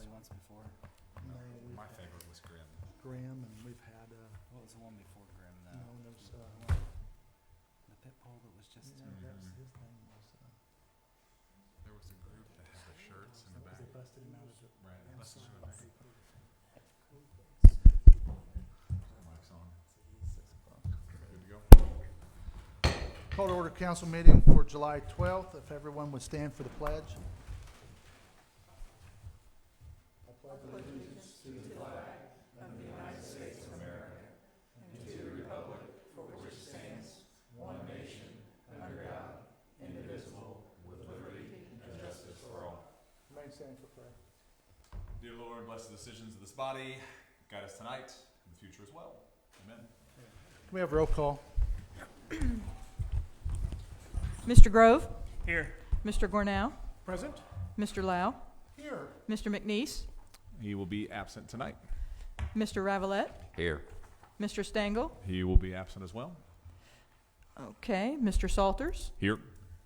probably once before. No, we've My had favorite was Grimm. Grimm, and we've had, What was the one before Grimm, you though? know, there's, The pit bull that was just. yeah, that's his name was, There was a group that had the shirts in the back. they busted him out of the. Right. That's inside. Mike's on. Good to go. Call to order council meeting for July 12th. If everyone would stand for the pledge. Remain standing for prayer. Dear Lord, bless the decisions of this body. Guide us tonight and the future as well. Amen. Can we have roll call? Mr. Grove, Here. Mr. Gornell, Present. Mr. Lau, Here. Mr. McNeese, He will be absent tonight. Mr. Ravelette, Here. Mr. Stengel, He will be absent as well. okay, Mr. Salters, Here.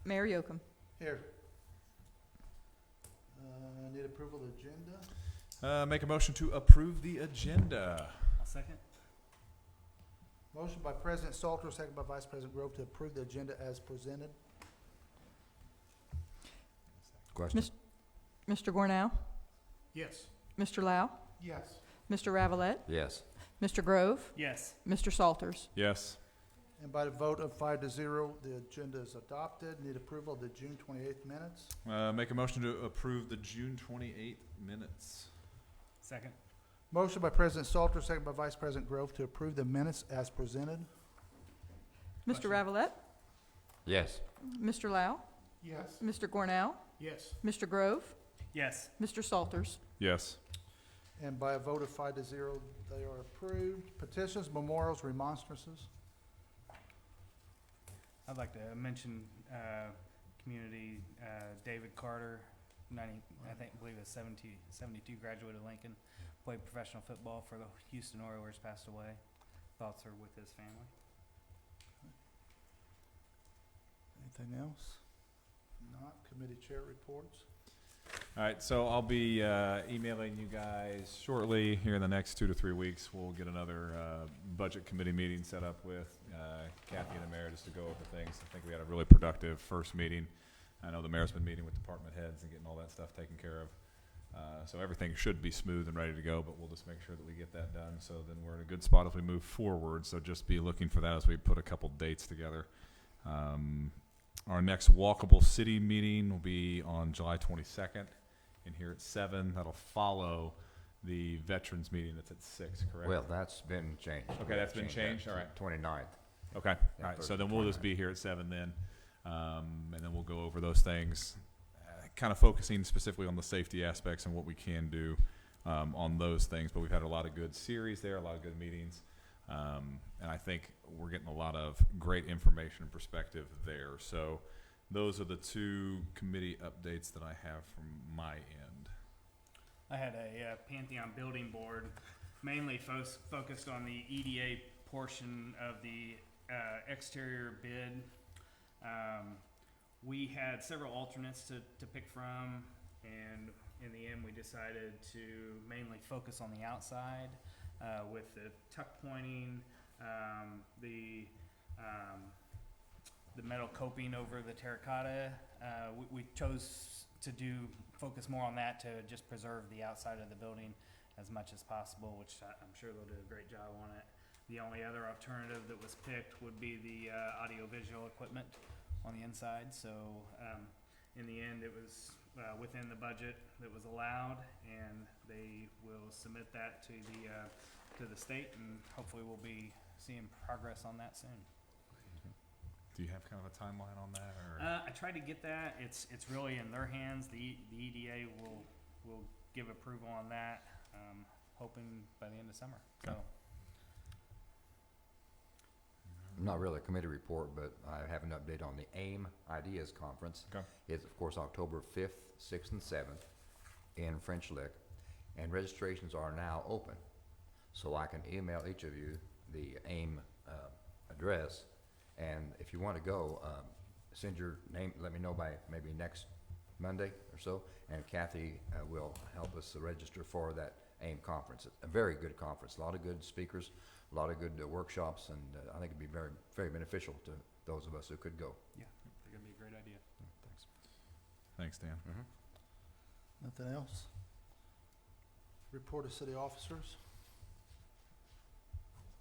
Mayor Yocum. Here. Need approval of the agenda. Make a motion to approve the agenda. I'll second. Motion by President Salter, second by Vice President Grove to approve the agenda as presented. Question? Mr. Gornell, Yes. Mr. Lau, Yes. Mr. Ravelette, Yes. Mr. Grove, Yes. Mr. Salters. Yes. And by the vote of 5-0, the agenda is adopted. Need approval of the June 28th minutes. Make a motion to approve the June 28th minutes. Second. Motion by President Salter, second by Vice President Grove to approve the minutes as presented. Mr. Ravelette, Yes. Mr. Lau, Yes. Mr. Gornell, Yes. Mr. Grove, Yes. Mr. Salters. Yes. And by a vote of 5-0, they are approved. Petitions, memorials, remonstrances. I'd like to mention, community, David Carter, believe it's 72, graduated Lincoln, played professional football for the Houston Oilers, passed away. Thoughts are with his family. Anything else? Not. Committee chair reports. All right, so I'll be emailing you guys shortly here in the next 2 to 3 weeks. We'll get another budget committee meeting set up with Kathy and the mayor just to go over things. I think we had a really productive first meeting. I know the mayor's been meeting with department heads and getting all that stuff taken care of. So everything should be smooth and ready to go, but we'll just make sure that we get that done. So then we're in a good spot as we move forward. So just be looking for that as we put a couple dates together. Our next Walkable City meeting will be on July 22nd in here at 7. That'll follow the veterans meeting that's at 6, correct? Well, that's been changed. Okay, that's been changed? All right. 29th. Okay, Yeah, all right, so Thursday, then we'll just 29th. be here at 7 then, and then we'll go over those things, kind of focusing specifically on the safety aspects and what we can do on those things. But we've had a lot of good series there, a lot of good meetings, and I think we're getting a lot of great information and perspective there. So those are the two committee updates that I have from my end. I had a Pantheon building board, mainly focused on the EDA portion of the exterior bid. We had several alternates to pick from, and in the end, we decided to mainly focus on the outside with the tuck pointing, the metal coping over the terracotta. We chose to focus more on that to just preserve the outside of the building as much as possible, which I'm sure they'll do a great job on it. The only other alternative that was picked would be the audio-visual equipment on the inside. So in the end, it was within the budget that was allowed, and they will submit that to the state, and hopefully we'll be seeing progress on that soon. Do you have kind of a timeline on that, or? I tried to get that. It's really in their hands. The EDA will give approval on that, hoping by the end of summer. So. Okay. Not really a committee report, but I have an update on the AIM Ideas Conference. Okay. It's, of course, October 5th, 6th, and 7th in French Lick, and registrations are now open. So I can email each of you the AIM address, and if you want to go, send your name, let me know by maybe next Monday or so, and Kathy will help us register for that AIM conference. A very good conference, a lot of good speakers, a lot of good workshops, and I think it'd be very, very beneficial to those of us who could go. Yeah, they're gonna be a great idea. Thanks. Thanks, Dan. Nothing else? Report of city officers.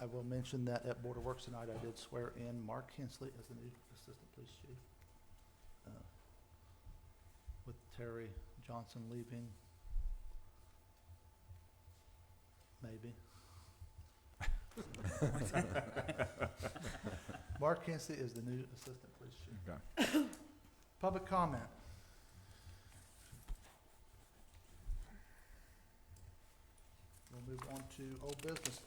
I will mention that at Board of Works tonight, I did swear in Mark Hensley as the new Assistant Police Chief. With Terry Johnson leaving. Maybe. Mark Hensley is the new Assistant Police Chief. Okay. Public comment. We'll move on to old business,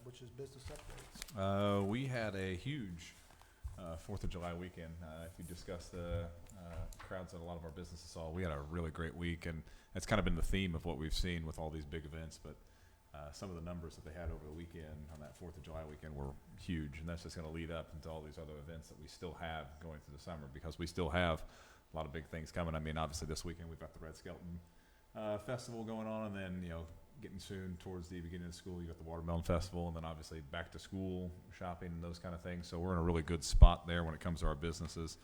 which is business updates. We had a huge 4th of July weekend. If you discuss the crowds that a lot of our businesses saw, we had a really great week, and that's kind of been the theme of what we've seen with all these big events. But some of the numbers that they had over the weekend on that 4th of July weekend were huge, and that's just going to lead up into all these other events that we still have going through the summer, because we still have a lot of big things coming. I mean, obviously this weekend we've got the Red Skelton Festival going on, and then, you know, getting soon towards the beginning of school, you got the Watermelon Festival, and then obviously back to school shopping and those kind of things. So we're in a really good spot there when it comes to our businesses.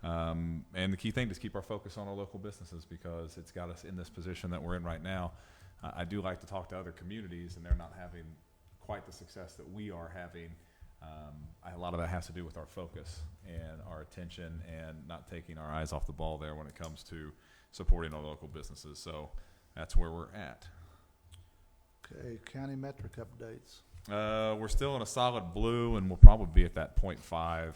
And the key thing is keep our focus on our local businesses, because it's got us in this position that we're in right now. I do like to talk to other communities, and they're not having quite the success that we are having. A lot of that has to do with our focus and our attention, and not taking our eyes off the ball there when it comes to supporting our local businesses. So that's where we're at. Okay, county metric updates. We're still in a solid blue, and we'll probably be at that 0.5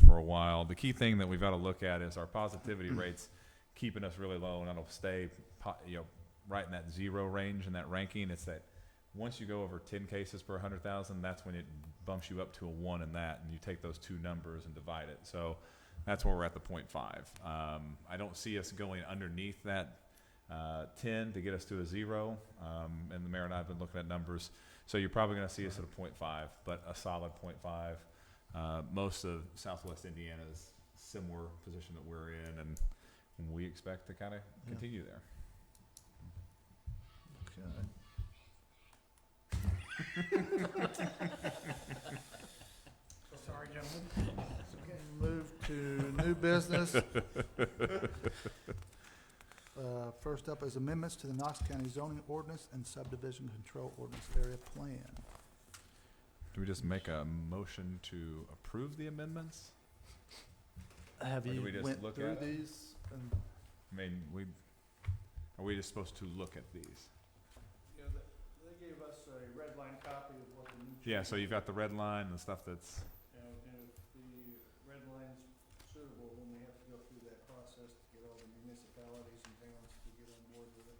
for a while. The key thing that we've got to look at is our positivity rates keeping us really low, and that'll stay right in that 0 range in that ranking. It's that once you go over 10 cases per 100,000, that's when it bumps you up to a 1 in that, and you take those two numbers and divide it. So that's where we're at the 0.5. I don't see us going underneath that 10 to get us to a 0, and the mayor and I have been looking at numbers. So you're probably going to see us at a 0.5, but a solid 0.5. Most of Southwest Indiana's similar position that we're in, and we expect to kind of continue there. Sorry, gentlemen. Move to new business. First up is amendments to the Knox County zoning ordinance and subdivision control ordinance area plan. Do we just make a motion to approve the amendments? Have Or do you we just went look through at 'em? these? And I mean, are we just supposed to look at these? Yeah, they gave us a red line copy of what the new. Yeah, so you've got the red line and stuff that's, And if the red line's suitable, then we have to go through that process to get all the municipalities and towns to get on board with it.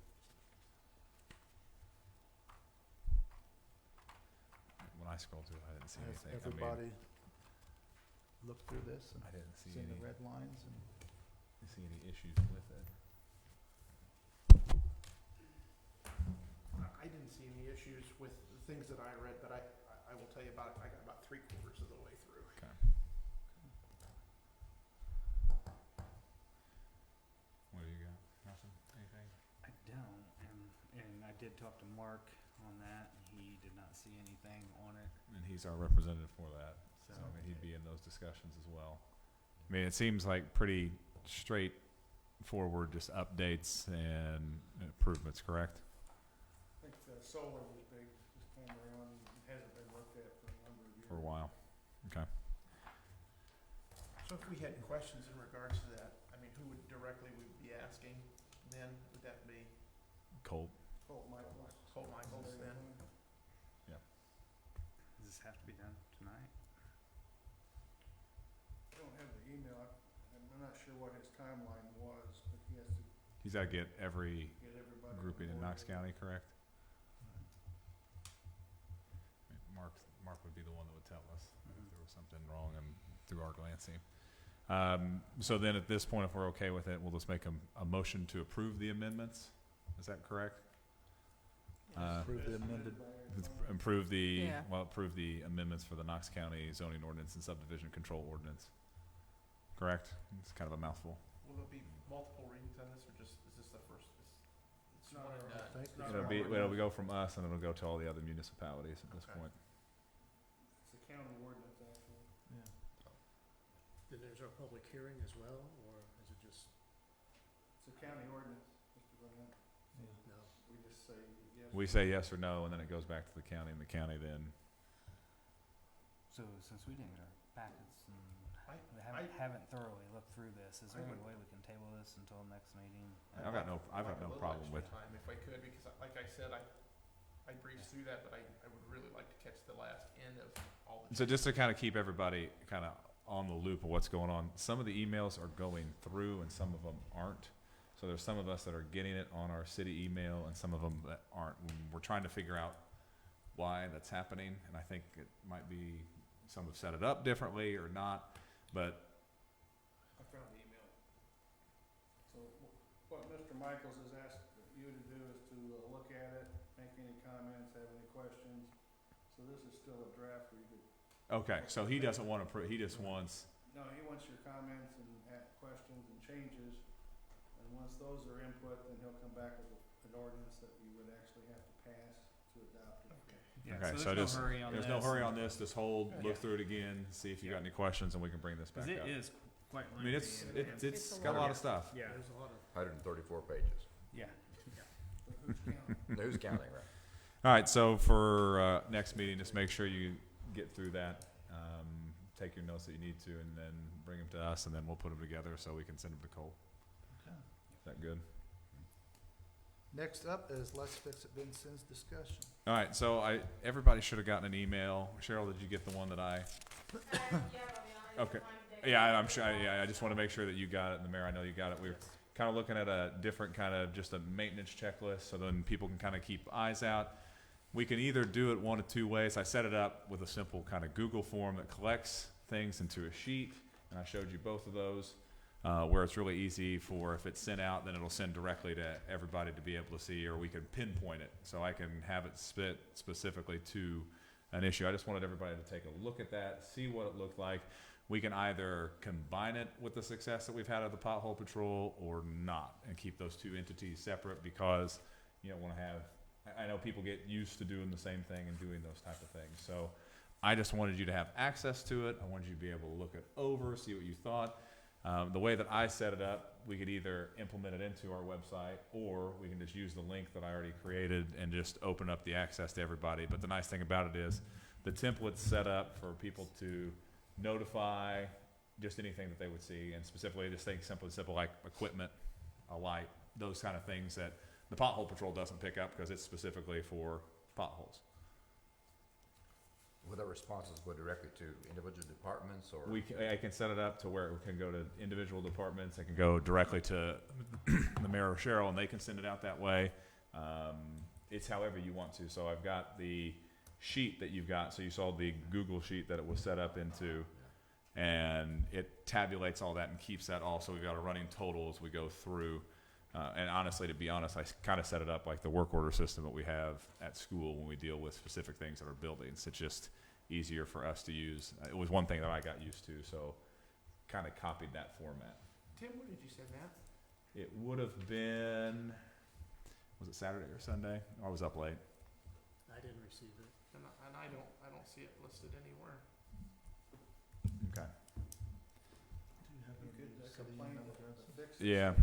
when I scrolled through it, I didn't see has anything. I mean, everybody looked through this and I didn't see seen any, the red lines? And issues with it. I didn't see any issues with the things that I read, but I will tell you about it, I got about 3/4 of the way through. Okay. What do you got? Nothing? Anything? I don't, and I did talk to Mark on that, and he did not see anything on it, And he's our representative for that, so. so I mean, he'd be in those discussions as well. I mean, it seems like pretty straightforward, just updates and improvements, correct? I think the solar was big this time around, it hasn't been looked at for a number of years. For a while. Okay. So if we had questions in regards to that, I mean, who would directly we be asking then? Would that be Colt. Colt Michaels. Colt Michaels then? Does this have to be done tonight? I don't have the email, I'm not sure what his timeline was, but he has to He's got to get every get everybody. on grouping in board Knox with it. County, correct? Mark would be the one that would tell us if there was something wrong and through our glancing. So then at this point, if we're okay with it, we'll just make a motion to approve the amendments. Is that correct? approve the As amended. by our Let's client. Improve the, Yeah. well, approve the amendments for the Knox County zoning ordinance and subdivision control ordinance. Correct? It's kind of a mouthful. Will there be multiple readings on this, or just, is this the first? It's not one and our- done. I think It's not It'll our be, ordinance. it'll go from us and it'll go to all the other municipalities at this Okay. point. It's a county ordinance, actually. Then there's our public hearing as well, or is it just, It's a county ordinance, Mr. Burnett. no? We just say yes. We say yes or no, and then it goes back to the county, and the county then, So since we didn't get our packets and I- we haven't thoroughly looked through this, is there any way we can table this until next meeting? I've got no Like a no little problem extra with. time if I could, because like I said, I breezed through that, but I would really like to catch the last end of all the. So just to kind of keep everybody kind of on the loop of what's going on, some of the emails are going through and some of them aren't. So there's some of us that are getting it on our city email and some of them that aren't. We're trying to figure out why that's happening, and I think it might be some have set it up differently or not, but I found the email. So what Mr. Michaels has asked you to do is to look at it, make any comments, have any questions. So this is still a draft where you could, okay, so he doesn't want to, he just wants, no, he wants your comments and questions and changes. And once those are input, then he'll come back with an ordinance that you would actually have to pass to adopt it. Okay. Yeah, okay, so there's just, no hurry on this. there's no hurry on this, just hold, Yeah. look through it again, see if you got any questions, and we can bring this back Cause up. it is quite I mean, lengthy. it's It's a got a lot lot. of stuff. Yeah, There's a lot of, 134 pages. yeah. But who's counting? Who's counting, right? All right, so for next meeting, just make sure you get through that, take your notes that you need to, and then bring them to us, and then we'll put them together so we can send them to Cole. Okay. Is that good? Next up is Let's Fix It Vincent's discussion. All right, so everybody should have gotten an email. Cheryl, did you get the one that I? Okay. Yeah, I'm sure, I just want to make sure that you got it, and the mayor, I know you got it. We were kind of looking at a different kind of, just a maintenance checklist, so then people can kind of keep eyes out. We can either do it one of two ways. I set it up with a simple kind of Google form that collects things into a sheet, and I showed you both of those, where it's really easy for, if it's sent out, then it'll send directly to everybody to be able to see, or we can pinpoint it, so I can have it spit specifically to an issue. I just wanted everybody to take a look at that, see what it looked like. We can either combine it with the success that we've had of the pothole patrol or not, and keep those two entities separate, because you don't want to have, I know people get used to doing the same thing and doing those type of things. So I just wanted you to have access to it. I wanted you to be able to look it over, see what you thought. The way that I set it up, we could either implement it into our website, or we can just use the link that I already created and just open up the access to everybody. But the nice thing about it is the template's set up for people to notify just anything that they would see, and specifically just things simple like equipment, a light, those kind of things that the pothole patrol doesn't pick up because it's specifically for potholes. Will the responses go directly to individual departments, or? I can set it up to where it can go to individual departments, it can go directly to the mayor or Cheryl, and they can send it out that way. It's however you want to. So I've got the sheet that you've got, so you saw the Google sheet that it was set up into, and it tabulates all that and keeps that all, so we've got a running total as we go through. And honestly, to be honest, I kind of set it up like the work order system that we have at school when we deal with specific things that are buildings. It's just easier for us to use. It was one thing that I got used to, so kind of copied that format. Tim, when did you send that? It would have been, was it Saturday or Sunday? I was up late. I didn't receive it. And I don't see it listed anywhere. Okay. You could complain to fix it. Yeah,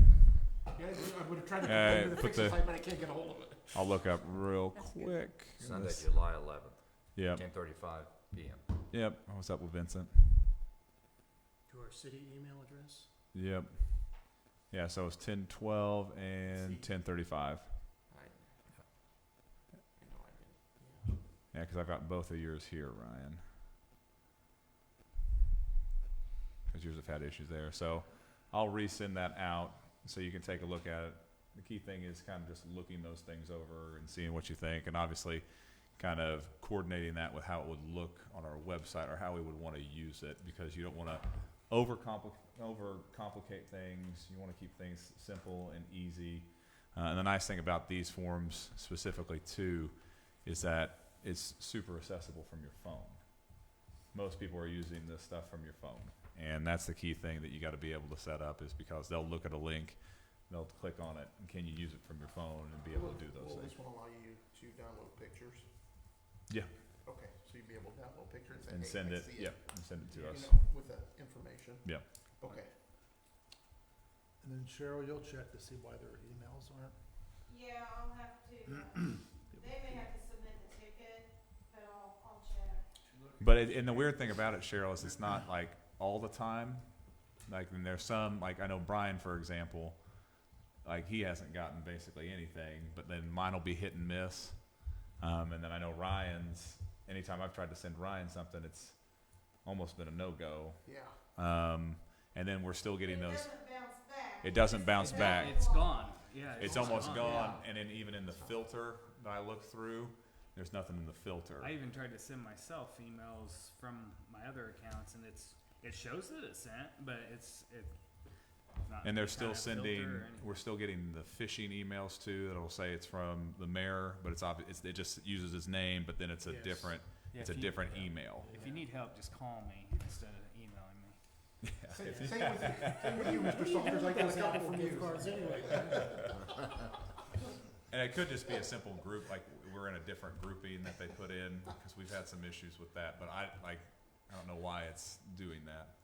Yeah, I would have tried to Uh, put the put fix the- it site, but I can't get a hold of it. I'll look up real That's good. quick. Sunday, This- July 11th, Yep, 10:35 PM. yep, I was up with Vincent. To our city email address? Yep. Yeah, so it's 10:12 and See. 10:35. I know I didn't. Yeah, because I've got both of yours here, Ryan. Because yours have had issues there. So I'll resend that out so you can take a look at it. The key thing is kind of just looking those things over and seeing what you think, and obviously kind of coordinating that with how it would look on our website or how we would want to use it, because you don't want to overcomplicate things. You want to keep things simple and easy. And the nice thing about these forms specifically too is that it's super accessible from your phone. Most people are using this stuff from your phone. And that's the key thing that you gotta be able to set up, is because they'll look at a link, they'll click on it, and can you use it from your phone and be able to do those Will things? this one allow you to download pictures? Yeah. Okay, so you'd be able to download pictures And hey, send I it, see yeah, and send it to You us. know, with the information? Yeah. Okay. And then Cheryl, you'll check to see why their emails aren't. Yeah, I'll have to, they may have to submit the ticket, but I'll check. But and the weird thing about it, Cheryl, is it's not like all the time. Like, and there's some, like, I know Brian, for example, like, he hasn't gotten basically anything, but then mine will be hit and miss. And then I know Ryan's, anytime I've tried to send Ryan something, it's almost been a no-go. Yeah. And then we're still getting It those, doesn't bounce back. it doesn't bounce back. It's gone, yeah. It's almost gone, and then even in the filter that I look through, there's nothing in the filter. I even tried to send myself emails from my other accounts, and it shows that it's sent, but it's not. And they're any still kind of filter sending, or anything. we're still getting the phishing emails too, that'll say it's from the mayor, but it's obvious, it just uses his name, but then it's a Yes. different, Yeah, it's a if you- different email. If you need help, just call me instead of emailing me. Same with you, Mr. Saunders, I got a couple from you. Gift cards anyway. And it could just be a simple group, like, we're in a different grouping that they put in, because we've had some issues with that, but I don't know why it's doing that.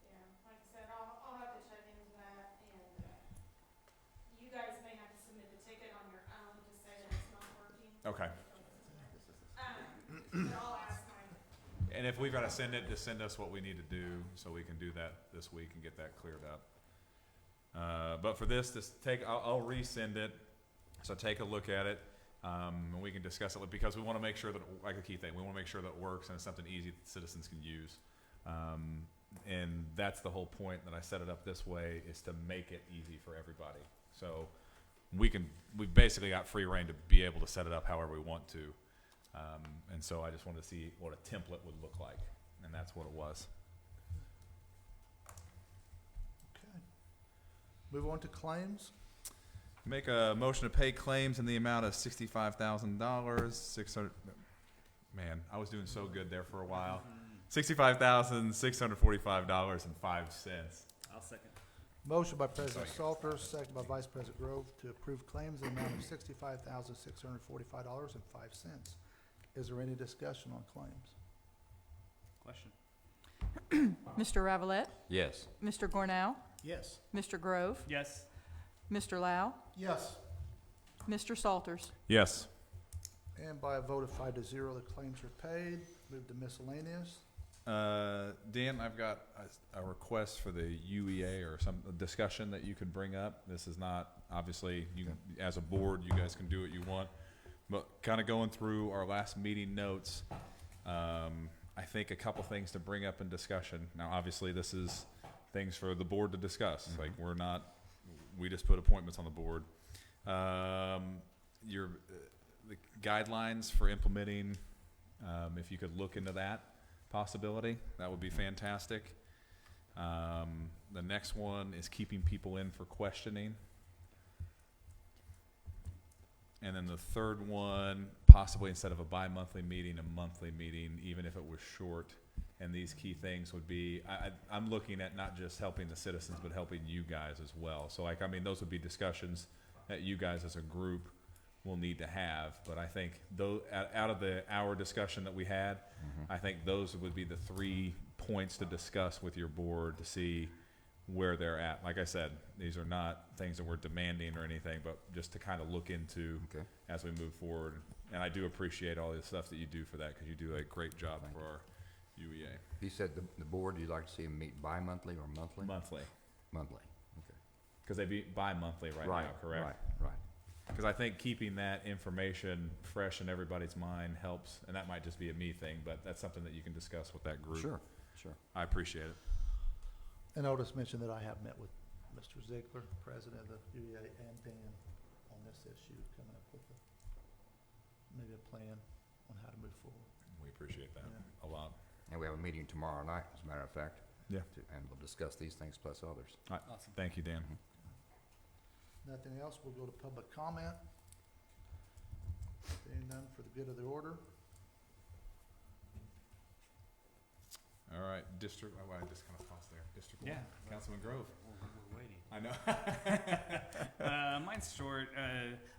Yeah, like I said, I'll have to check into that, and, you guys may have to submit the ticket on your own to say that it's not working. Okay. But I'll ask my, And if we've gotta send it, just send us what we need to do, so we can do that this week and get that cleared up. But for this, I'll resend it, so take a look at it, and we can discuss it, because we wanna make sure that, like a key thing, we wanna make sure that it works and it's something easy that citizens can use. And that's the whole point that I set it up this way, is to make it easy for everybody. So we've basically got free reign to be able to set it up however we want to. And so I just wanted to see what a template would look like, and that's what it was. Okay. Move on to claims. Make a motion to pay claims in the amount of $65,000, 600, man, I was doing so good there for a while. $65,645.05. I'll second. Motion by President Sorry. Salters, second by Vice President Grove, to approve claims in the amount of $65,645.05. Is there any discussion on claims? Question. Mr. Ravelette, Yes. Mr. Gornow, Yes. Mr. Grove, Yes. Mr. Lau, Yes. Mr. Salters. Yes. And by a vote of 5-0, the claims are paid. Move to miscellaneous. Dan, I've got a request for the UEA or some discussion that you could bring up. This is not, obviously, as a board, you guys can do what you want. But kind of going through our last meeting notes, I think a couple things to bring up in discussion. Now, obviously, this is things for the board to discuss. Like, we just put appointments on the board. The guidelines for implementing, if you could look into that possibility, that would be fantastic. The next one is keeping people in for questioning. And then the third one, possibly instead of a bi-monthly meeting, a monthly meeting, even if it was short. And these key things would be, I'm looking at not just helping the citizens, but helping you guys as well. So those would be discussions that you guys as a group will need to have. But I think out of the hour discussion that we had, I think those would be the 3 points to discuss with your board to see where they're at. Like I said, these are not things that we're demanding or anything, but just to kind of look into Okay. as we move forward. And I do appreciate all the stuff that you do for that, because you do a great job Thank for our UEA. He said the board, you'd like to see him meet bi-monthly or monthly? Monthly, Monthly, okay. because they be bi-monthly right now, correct? Right. Because I think keeping that information fresh in everybody's mind helps, and that might just be a me thing, but that's something that you can discuss with that group. Sure. I appreciate it. And I'll just mention that I have met with Mr. Ziegler, President of the UEA, and Dan on this issue, coming up with maybe a plan on how to move forward. We appreciate that Yeah. a lot. And we have a meeting tomorrow night, as a matter of fact. Yeah. And we'll discuss these things plus others. Awesome. Thank you, Dan. Nothing else, we'll go to public comment. Seeing none, for the good of the order. All right, District, oh, I just kind of paused there. District one, Yeah. Councilman Grove. We're waiting. I know. Mine's short.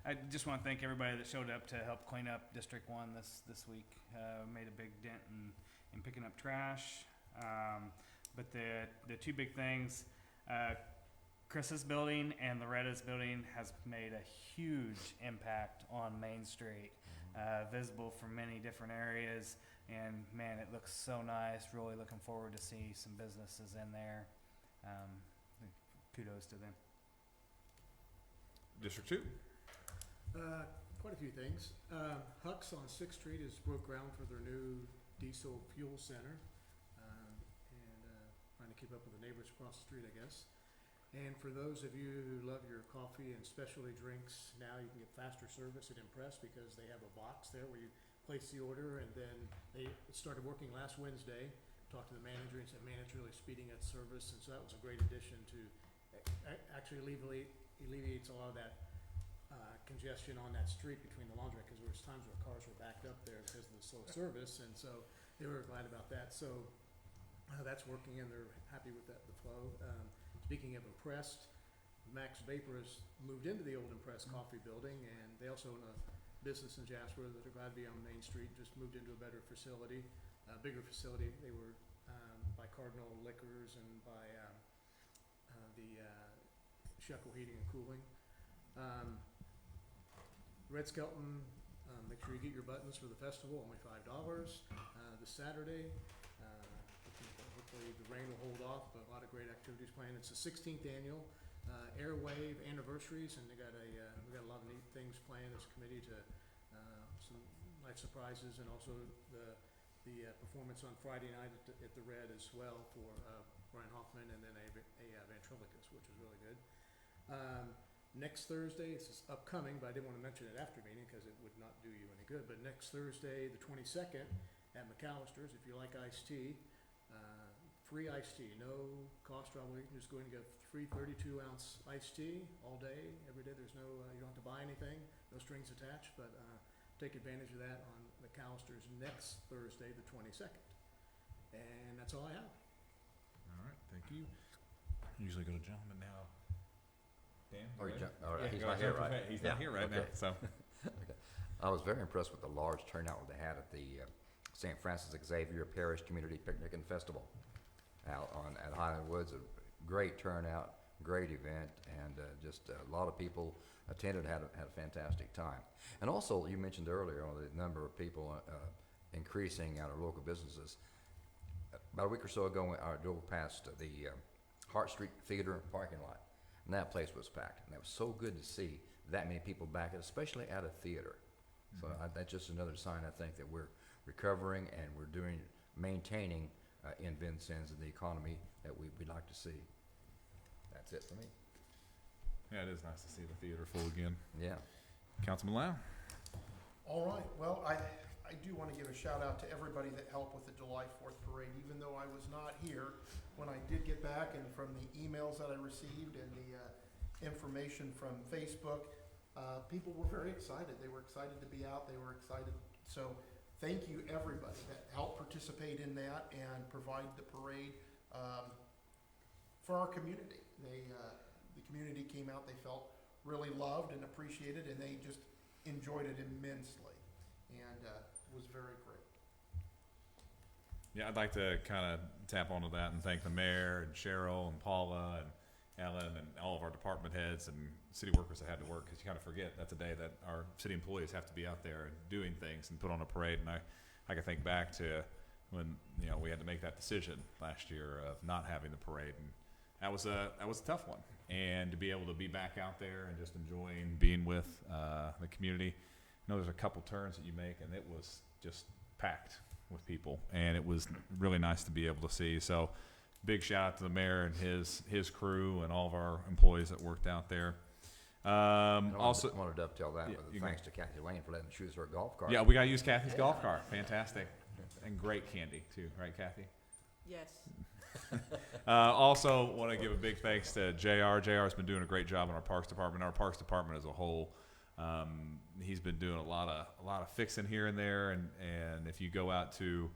I just want to thank everybody that showed up to help clean up District 1 this week. Made a big dent in picking up trash. But the two big things, Chris's building and Loretta's building has made a huge impact on Main Street, visible from many different areas. And man, it looks so nice. Really looking forward to see some businesses in there. Kudos to them. District 2. Quite a few things. Huck's on Sixth Street has broke ground for their new diesel fuel center, and trying to keep up with the neighbors across the street, I guess. And for those of you who love your coffee and specialty drinks, now you can get faster service at Impress because they have a box there where you place the order, and then it started working last Wednesday. Talked to the manager, and he said, man, it's really speeding up service, and so that was a great addition to actually alleviates a lot of that congestion on that street between the laundry, because there was times where cars were backed up there because of the slow service, and so they were glad about that. So that's working, and they're happy with that, the flow. Speaking of Impressed, Max Vapor has moved into the old Impressed Coffee building, and they also own a business in Jasper that are glad to be on Main Street, just moved into a better facility, a bigger facility. They were by Cardinal Liquors and by the Shekel Heating and Cooling. Red Skelton, make sure you get your buttons for the festival, only $5. This Saturday, hopefully the rain will hold off, but a lot of great activities planned. It's the 16th annual Airwave anniversaries, and we got a lot of neat things planned as a committee to some nice surprises, and also the performance on Friday night at the Red as well for Brian Hoffman, and then a ventriloquist, which is really good. Next Thursday, this is upcoming, but I didn't want to mention it after meeting because it would not do you any good. But next Thursday, the 22nd, at McAllister's, if you like iced tea, free iced tea, no cost. Probably you can just go in and get free 32-ounce iced tea all day, every day. There's no, you don't have to buy anything, no strings attached. But take advantage of that on McAllister's next Thursday, the 22nd. And that's all I have. All right, thank you. Usually go to gentlemen now. Dan? Or go ahead. all right, Yeah, he's go not ahead. here, right? He's Yeah, not here right now, okay. so. I was very impressed with the large turnout they had at the St. Francis Xavier Parish Community Picnic and Festival out at Highland Woods. A great turnout, great event, and just a lot of people attended, had a fantastic time. And also, you mentioned earlier on the number of people increasing at our local businesses. About a week or so ago, I drove past the Hart Street Theater parking lot, and that place was packed. And it was so good to see that many people back, especially at a theater. So that's just another sign, I think, that we're recovering and we're maintaining in Vincennes and the economy that we'd like to see. That's it for me. Yeah, it is nice to see the theater full again. Yeah. Councilman Lau? All right, well, I do want to give a shout out to everybody that helped with the July 4th parade, even though I was not here. When I did get back, and from the emails that I received and the information from Facebook, people were very excited. They were excited to be out. They were excited. So thank you, everybody that helped participate in that and provide the parade for our community. The community came out. They felt really loved and appreciated, and they just enjoyed it immensely, and was very great. Yeah, I'd like to kind of tap onto that and thank the mayor and Cheryl and Paula and Ellen and all of our department heads and city workers that had to work, because you kind of forget that's a day that our city employees have to be out there and doing things and put on a parade. And I can think back to when we had to make that decision last year of not having the parade, and that was a tough one. And to be able to be back out there and just enjoying being with the community. I know there's a couple turns that you make, and it was just packed with people, and it was really nice to be able to see. So big shout out to the mayor and his crew and all of our employees that worked out there. Also, I want to dovetail that Yeah, with thanks to Kathy Lane for letting us use her golf cart. yeah, we got to use Kathy's golf cart. Fantastic. And great candy too, right, Kathy? Yes. Also want to give a big thanks to JR. JR's been doing a great job in our Parks Department. Our Parks Department as a whole, he's been doing a lot of fixing here and there. And if you go out to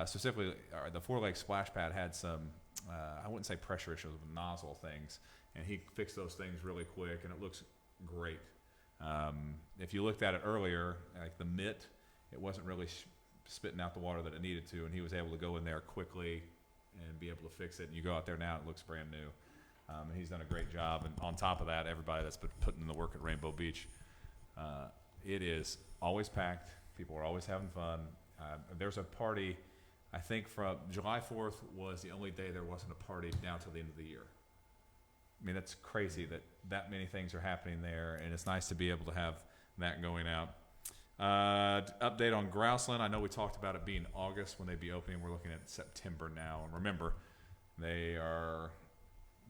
Specifically, the Four Lake splash pad had some, I wouldn't say pressure issues, but nozzle things, and he fixed those things really quick, and it looks great. If you looked at it earlier, like the mitt, it wasn't really spitting out the water that it needed to, and he was able to go in there quickly and be able to fix it. And you go out there now, it looks brand new. And he's done a great job. And on top of that, everybody that's been putting in the work at Rainbow Beach, it is always packed. People are always having fun. There's a party, I think from July 4th was the only day there wasn't a party down till the end of the year. I mean, that's crazy that many things are happening there, and it's nice to be able to have that going out. Update on Grouseland. I know we talked about it being August when they'd be opening. We're looking at September now. And remember, they are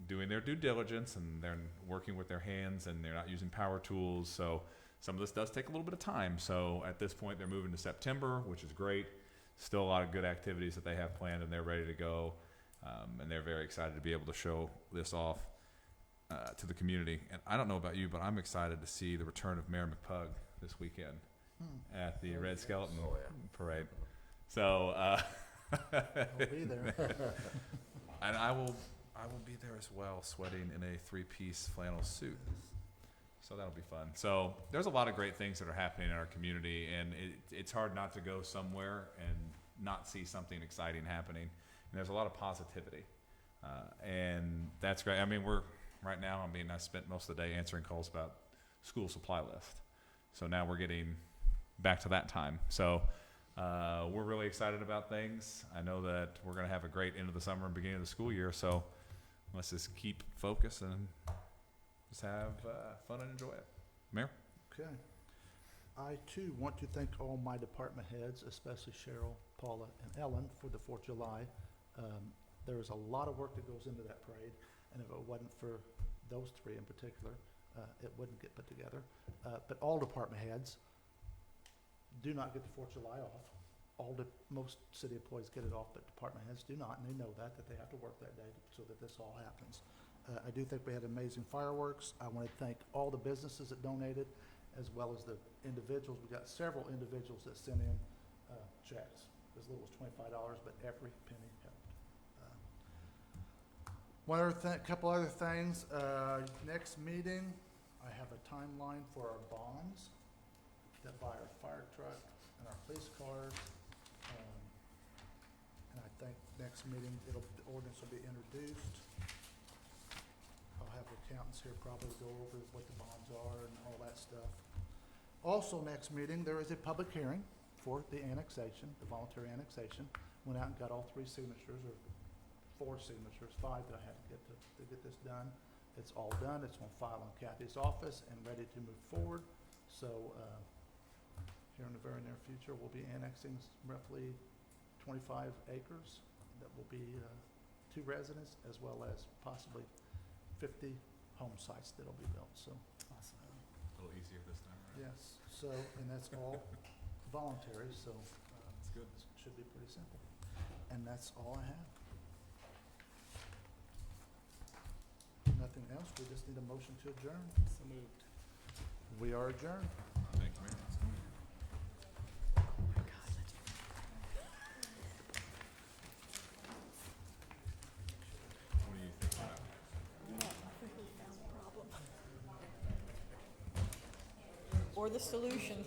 doing their due diligence, and they're working with their hands, and they're not using power tools. So some of this does take a little bit of time. So at this point, they're moving to September, which is great. Still a lot of good activities that they have planned, and they're ready to go. And they're very excited to be able to show this off to the community. And I don't know about you, but I'm excited to see the return of Mayor McPug this weekend at the Red Skeleton Parade. So I'll be there. and I will be there as well, sweating in a 3-piece flannel suit. So that'll be fun. So there's a lot of great things that are happening in our community, and it's hard not to go somewhere and not see something exciting happening. And there's a lot of positivity, and that's great. I mean, I spent most of the day answering calls about school supply list. So now we're getting back to that time. So we're really excited about things. I know that we're going to have a great end of the summer and beginning of the school year. So let's just keep focused and just have fun and enjoy it. Mayor? Okay. I too want to thank all my department heads, especially Cheryl, Paula, and Ellen for the 4th of July. There is a lot of work that goes into that parade, and if it wasn't for those three in particular, it wouldn't get put together. But all department heads do not get the 4th of July off. Most city employees get it off, but department heads do not, and they know that they have to work that day so that this all happens. I do think we had amazing fireworks. I want to thank all the businesses that donated, as well as the individuals. We got several individuals that sent in checks, as little as $25, but every penny helped. Couple other things. Next meeting, I have a timeline for our bonds that buy our fire truck and our police cars. And I think next meeting, the ordinance will be introduced. I'll have the accountants here probably go over what the bonds are and all that stuff. Also, next meeting, there is a public hearing for the annexation, the voluntary annexation. Went out and got all 3 signatures, or 4 signatures, 5 that I had to get to get this done. It's all done. It's on file in Kathy's office and ready to move forward. So here in the very near future, we'll be annexing roughly 25 acres that will be to residents, as well as possibly 50 home sites that'll be built. So Awesome. A little easier this time, right? yes, so, and that's all voluntary, so That's good. should be pretty simple. And that's all I have. Nothing else, we just need a motion to adjourn. So moved. We are adjourned. Thanks, Mayor. What do you think about it? Or the solution.